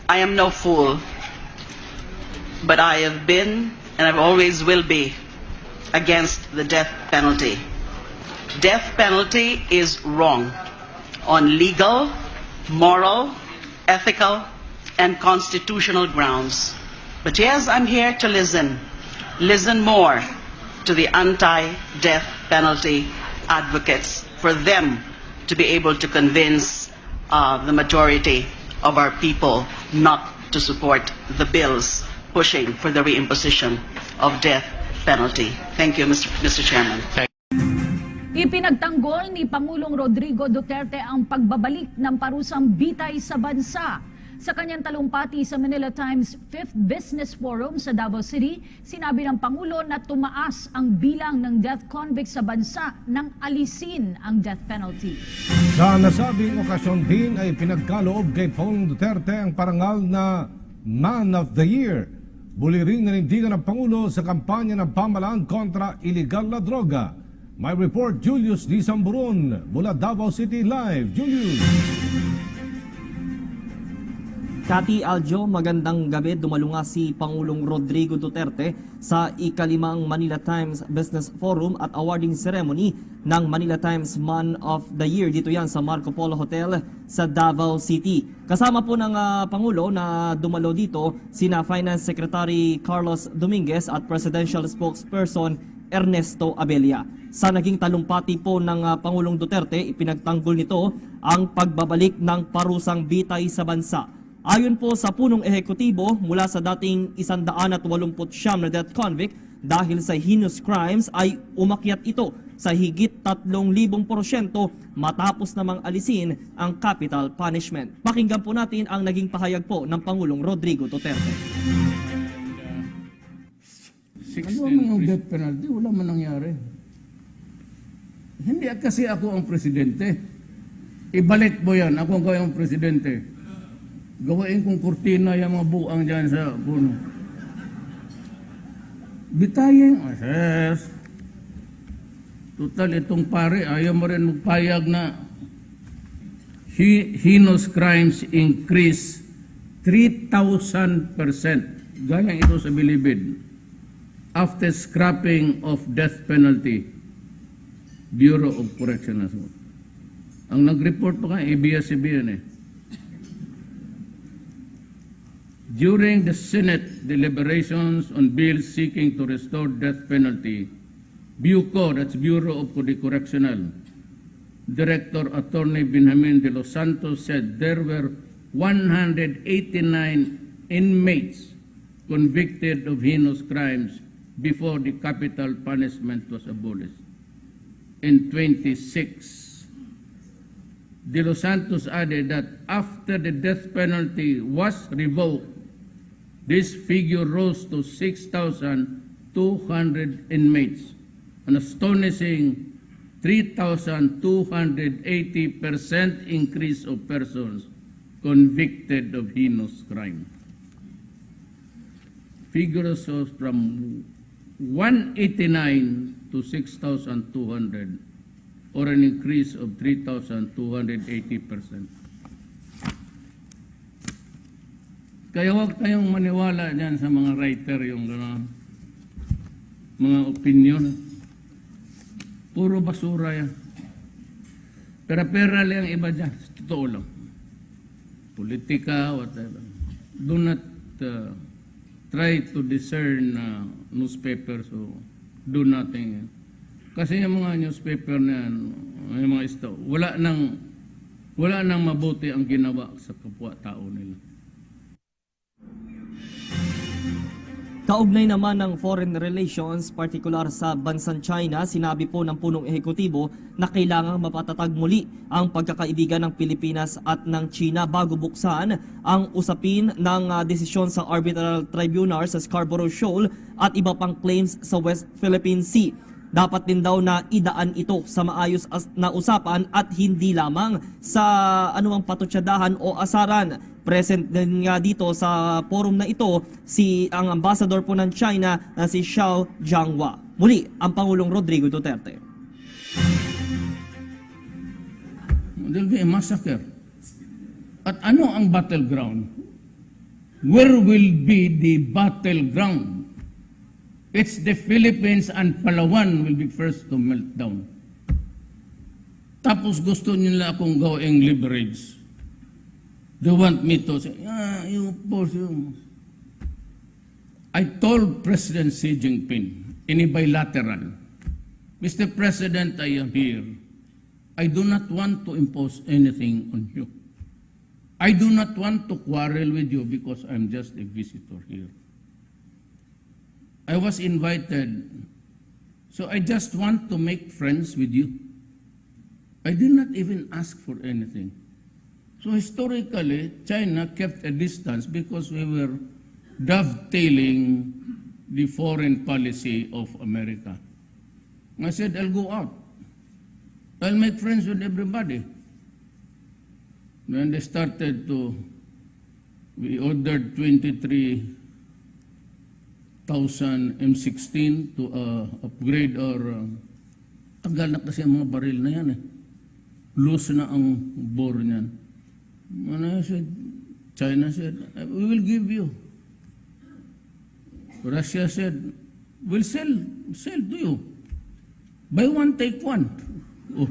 I am no fool, but I have been and I always will be against the death penalty. Death penalty is wrong on legal, moral, ethical, and constitutional grounds. But yes, I'm here to listen more to the anti-death penalty advocates for them to be able to convince the majority of our people not to support the bills pushing for the reimposition of death penalty. Thank you, Mr. Chairman. Ipinagtanggol ni Pangulong Rodrigo Duterte ang pagbabalik ng parusang bitay sa bansa. Sa kanyang talumpati sa Manila Times 5th Business Forum sa Davao City, sinabi ng Pangulo na tumaas ang bilang ng death convicts sa bansa nang alisin ang death penalty. Sa nasabing okasyon din ay pinagkaloob kay Pangulong Duterte ang parangal na Man of the Year. Muli ring nanindigan ng Pangulo sa kampanya ng pamahalaan kontra iligal na droga. May report Julius D. Samburon mula Davao City Live. Julius! Cathy Aljo, magandang gabi. Dumalunga si Pangulong Rodrigo Duterte sa ikalimang Manila Times Business Forum at awarding ceremony ng Manila Times Man of the Year. Dito yan sa Marco Polo Hotel sa Davao City. Kasama po ng Pangulo na dumalo dito sina Finance Secretary Carlos Dominguez at Presidential Spokesperson Ernesto Abella. Sa naging talumpati po ng Pangulong Duterte, ipinagtanggol nito ang pagbabalik ng parusang bitay sa bansa. Ayon po sa punong ehekutibo, mula sa dating 189 na death convict dahil sa heinous crimes ay umakyat ito sa higit 3,000% matapos namang alisin ang capital punishment. Pakinggan po natin ang naging pahayag po ng Pangulong Rodrigo Duterte. Ano ang death penalty? Wala man nangyari. Hindi kasi ako ang presidente. Ibalik mo yan. Ako ang kayang presidente. Gawain kong kurtina yung mga buang dyan sa puno. Bitayin. Yes. Total, itong pare, ayaw mo rin magpayag na heinous crimes increase 3,000%. Gayang ito sa Bilibid. After scrapping of death penalty, Bureau of Correctional. Ang nag-report pa ka, ABS-CBN eh. During the Senate deliberations on bills seeking to restore death penalty, BUCO, that's Bureau of Correctional, Director Attorney Benjamin de los Santos said there were 189 inmates convicted of heinous crimes before the capital punishment was abolished. In 26, De Los Santos added that after the death penalty was revoked, this figure rose to 6,200 inmates, an astonishing 3,280% increase of persons convicted of heinous crime. Figures from 189 to 6,200, or an increase of 3,280%. Kaya huwag kayong maniwala dyan sa mga writer, yung mga opinion. Puro basura yan. Pera-pera lang iba dyan. Totoo lang. Politika, whatever. Do not try to discern newspapers, so do nothing. Kasi yung mga newspaper na yan, yung mga isto, wala nang mabuti ang ginawa sa kapwa-tao nila. Kaugnay naman ng foreign relations, partikular sa bansang China, sinabi po ng punong ehekutibo na kailangang mapatatag muli ang pagkakaibigan ng Pilipinas at ng China bago buksan ang usapin ng desisyon sa Arbitral Tribunal sa Scarborough Shoal at iba pang claims sa West Philippine Sea. Dapat din daw na idaan ito sa maayos na usapan at hindi lamang sa anumang patutsadahan o asaran. Present din nga dito sa forum na ito ang ambassador po ng China na si Xiao Jianghua. Muli, ang Pangulong Rodrigo Duterte. There'll be a massacre. At ano ang battleground? where will be the battleground? It's the Philippines and Palawan will be first to melt down. Tapos gusto nila akong gawing leverage. They want me to say, you boss, you. I told President Xi Jinping in a bilateral, Mr. President, I am here. I do not want to impose anything on you. I do not want to quarrel with you because I'm just a visitor here. I was invited, so I just want to make friends with you. I did not even ask for anything. So historically, China kept a distance because we were dovetailing the foreign policy of America. I said, I'll go out. I'll make friends with everybody. Then they started we ordered 23,000 M16 to upgrade our, tagal na kasi ang mga baril na yan eh. Loose na ang bore niyan. And I said, China said, we will give you. Russia said, we'll sell to you. Buy one, take one. Oh.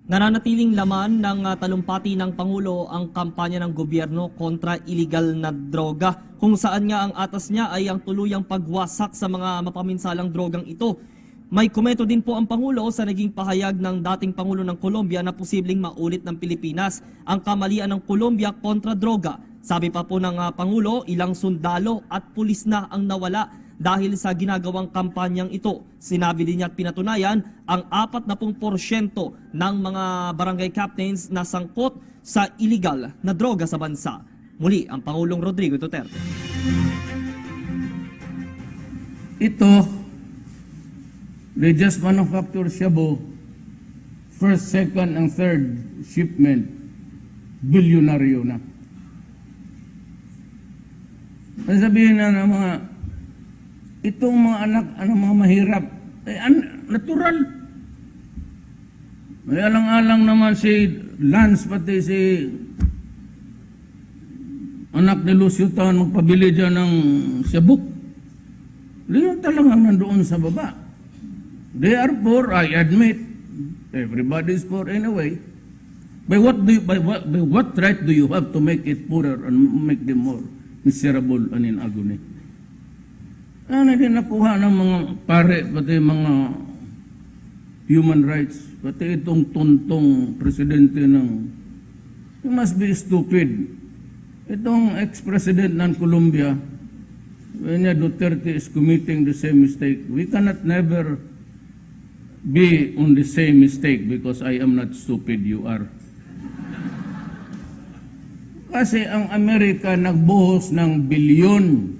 Nananatiling laman ng talumpati ng Pangulo ang kampanya ng gobyerno kontra illegal na droga, kung saan nga ang atas niya ay ang tuluyang pagwasak sa mga mapaminsalang drogang ito. May komento din po ang Pangulo sa naging pahayag ng dating Pangulo ng Colombia na posibleng maulit ng Pilipinas ang kamalian ng Colombia kontra droga. Sabi pa po ng Pangulo, ilang sundalo at pulis na ang nawala dahil sa ginagawang kampanyang ito. Sinabi din niya at pinatunayan ang 40% ng mga barangay captains na sangkot sa illegal na droga sa bansa. Muli ang Pangulong Rodrigo Duterte. Ito, they just manufacture shabu, first, second, and third shipment, bilyonaryo na. Sabihin na ng mga itong mga anak, mga mahirap, natural. May alang-alang naman si Lance, pati si anak ni Lucio Taon magpabili dyan ng sabuk. Yun talagang nandoon sa baba. They are poor, I admit. Everybody is poor anyway. By what right do you have to make it poorer and make them more miserable and in agony? Ano din nakuha ng mga pare, pati mga human rights, pati itong tuntong presidente ng, you must be stupid. Itong ex-president ng Colombia, when Duterte is committing the same mistake, we cannot never be on the same mistake because I am not stupid, you are. Kasi ang Amerika nagbuhos ng bilyon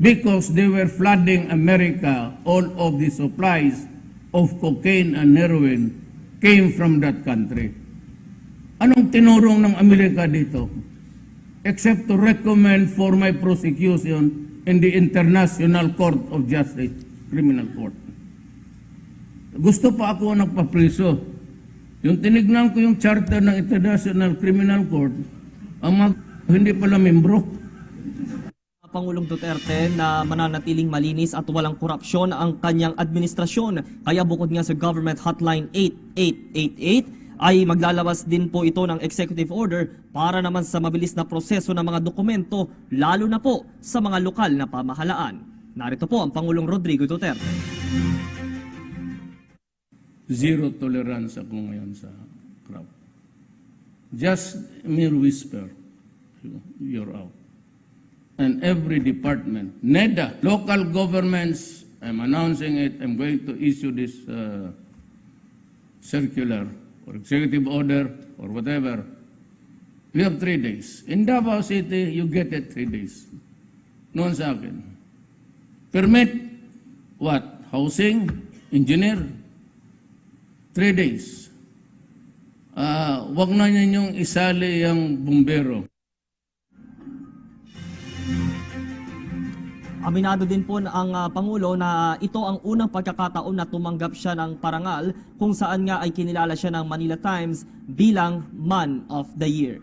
because they were flooding America. All of the supplies of cocaine and heroin came from that country. Anong tinurong ng Amerika dito? Except to recommend for my prosecution in the International Court of Justice, Criminal Court. Gusto pa ako nagpapriso. Yung tinignan ko yung charter ng International Criminal Court, ang hindi pala membro. Pangulong Duterte na mananatiling malinis at walang korupsyon ang kanyang administrasyon. Kaya bukod nga sa Government Hotline 8888, ay maglalabas din po ito ng executive order para naman sa mabilis na proseso ng mga dokumento, lalo na po sa mga lokal na pamahalaan. Narito po ang Pangulong Rodrigo Duterte. Zero tolerance ako ngayon sa crowd. Just mere whisper, you're out. And every department, NEDA, local governments, I'm announcing it, I'm going to issue this circular or executive order or whatever. We have 3 days. In Davao City, you get it 3 days. Noon sa akin. Permit, what? Housing, engineer, 3 days. Wag na ninyong isali yung bumbero. Aminado din po ang Pangulo na ito ang unang pagkakataon na tumanggap siya ng parangal kung saan nga ay kinilala siya ng Manila Times bilang Man of the Year.